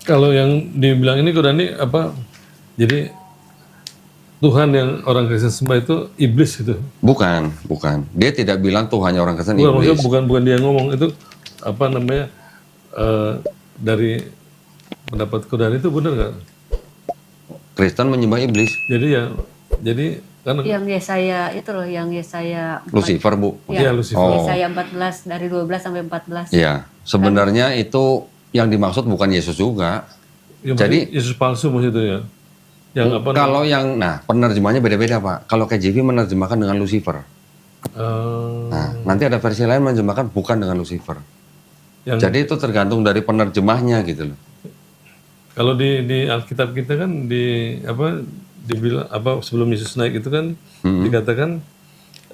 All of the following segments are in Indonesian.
Kalau yang dibilang ini Qurani apa? Jadi Tuhan yang orang Kristen sembah itu iblis itu. Bukan, bukan. Dia tidak bilang Tuhannya orang Kristen Bukan, maksudnya iblis. bukan dia ngomong itu apa namanya dari pendapat Qurani itu benar nggak? Kristen menyembah iblis. Jadi ya, jadi kan Yang Yesaya itu loh, yang Yesaya 4, Lucifer, Bu. ya Lucifer. Yesaya 14 dari 12 sampai 14. Iya, sebenarnya itu yang dimaksud bukan Yesus juga. Ya, Jadi Yesus palsu maksudnya ya. Yang apa? kalau yang, nah penerjemahnya beda-beda Pak. Kalau KJV menerjemahkan dengan Lucifer. Nah, nanti ada versi lain menerjemahkan bukan dengan Lucifer. yang Jadi itu tergantung dari penerjemahnya gitu loh. kalau di Alkitab kita kan di apa dibilang apa sebelum Yesus naik itu kan dikatakan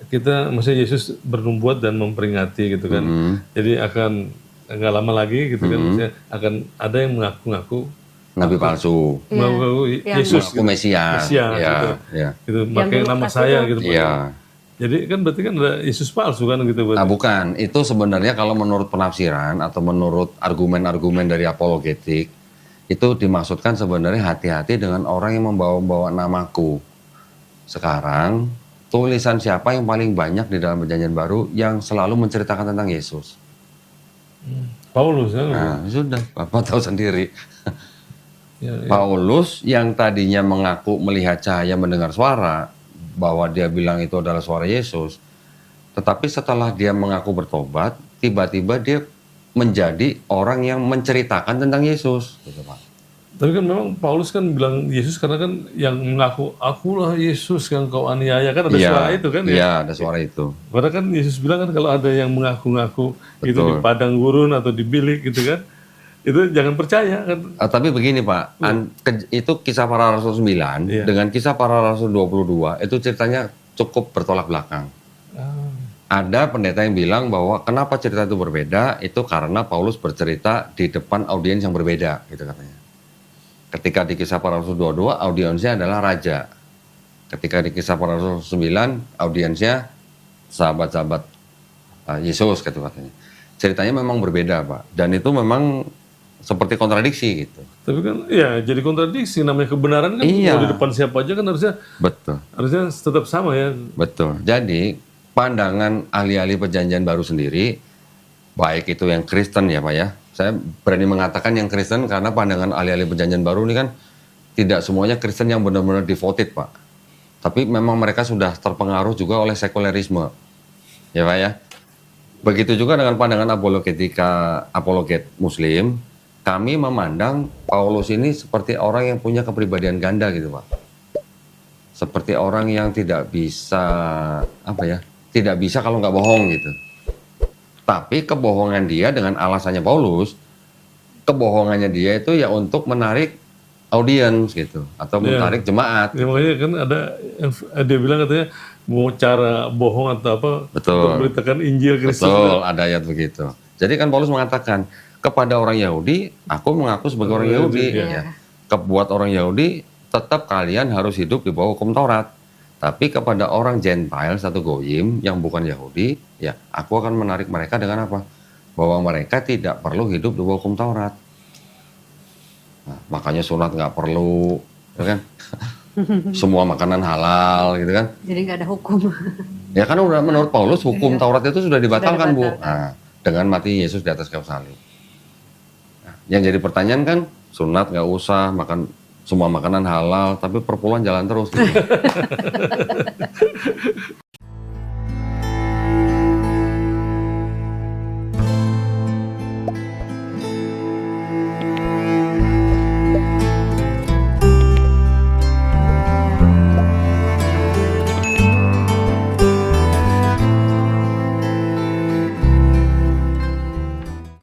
kita maksudnya Yesus bernubuat dan memperingati gitu kan. Jadi akan nggak lama lagi gitu kan maksudnya akan ada yang mengaku-ngaku Nabi palsu, mengaku Yesus aku Mesias, Mesias, ya, gitu. ya, Gitu pakai nama saya gitu. Pak. ya. Jadi kan berarti kan ada Yesus palsu kan gitu Nah berarti. bukan, itu sebenarnya kalau menurut penafsiran atau menurut argumen-argumen dari apologetik, itu dimaksudkan sebenarnya hati-hati dengan orang yang membawa-bawa namaku. Sekarang, tulisan siapa yang paling banyak di dalam Perjanjian Baru yang selalu menceritakan tentang Yesus? Paulus kan. Nah, sudah, Bapak tahu sendiri. Ya, Paulus yang tadinya mengaku melihat cahaya mendengar suara, bahwa dia bilang itu adalah suara Yesus, tetapi setelah dia mengaku bertobat, tiba-tiba dia menjadi orang yang menceritakan tentang Yesus. Gitu, Pak. Tapi kan memang Paulus kan bilang Yesus karena kan yang mengaku akulah Yesus yang kau aniaya kan ada suara itu kan ya. Iya, ada suara itu. Padahal kan Yesus bilang kan kalau ada yang mengaku-ngaku itu di padang gurun atau di bilik gitu kan, itu jangan percaya kan. Tapi begini Pak, itu kisah para Rasul 9 dengan kisah para Rasul 22 itu ceritanya cukup bertolak belakang. Ada pendeta yang bilang bahwa kenapa cerita itu berbeda, itu karena Paulus bercerita di depan audiens yang berbeda, gitu katanya. Ketika di kisah para Rasul 22, audiensnya adalah raja. Ketika di kisah para Rasul 9, audiensnya sahabat-sahabat Yesus, gitu katanya. Ceritanya memang berbeda Pak, dan itu memang seperti kontradiksi gitu. Tapi kan ya jadi kontradiksi, namanya kebenaran kan mau di depan siapa aja kan harusnya tetap sama ya. Betul. Jadi pandangan ahli-ahli Perjanjian Baru sendiri, baik itu yang Kristen ya Pak ya, saya berani mengatakan yang Kristen karena pandangan ahli-ahli Perjanjian Baru ini kan tidak semuanya Kristen yang benar-benar devoted Pak. Tapi memang mereka sudah terpengaruh juga oleh sekulerisme. Ya Pak ya. Begitu juga dengan pandangan apologet Muslim, kami memandang Paulus ini seperti orang yang punya kepribadian ganda gitu Pak. Seperti orang yang tidak bisa, apa ya, tidak bisa kalau nggak bohong gitu. Tapi kebohongan dia dengan alasannya Paulus, kebohongannya dia itu ya untuk menarik audiens gitu, atau menarik jemaat. Ya makanya kan ada yang dia bilang katanya mau cara bohong atau apa untuk memberitakan Injil Kristus. Betul, ada ayat begitu. Jadi kan Paulus mengatakan, kepada orang Yahudi, aku mengaku sebagai orang Yahudi. Ya. Kebuat orang Yahudi, tetap kalian harus hidup di bawah hukum Taurat. Tapi kepada orang Gentile, satu goyim yang bukan Yahudi, ya aku akan menarik mereka dengan apa? Bahwa mereka tidak perlu hidup di bawah hukum Taurat. Nah, makanya sunat nggak perlu, ya kan? Semua makanan halal, gitu kan? Jadi nggak ada hukum. Ya kan udah menurut Paulus hukum Taurat itu sudah dibatalkan Bu. Nah, dengan mati Yesus di atas kayu salib. Nah, yang jadi pertanyaan kan sunat nggak usah, makan semua makanan halal, tapi perpuluhan jalan terus. Gitu.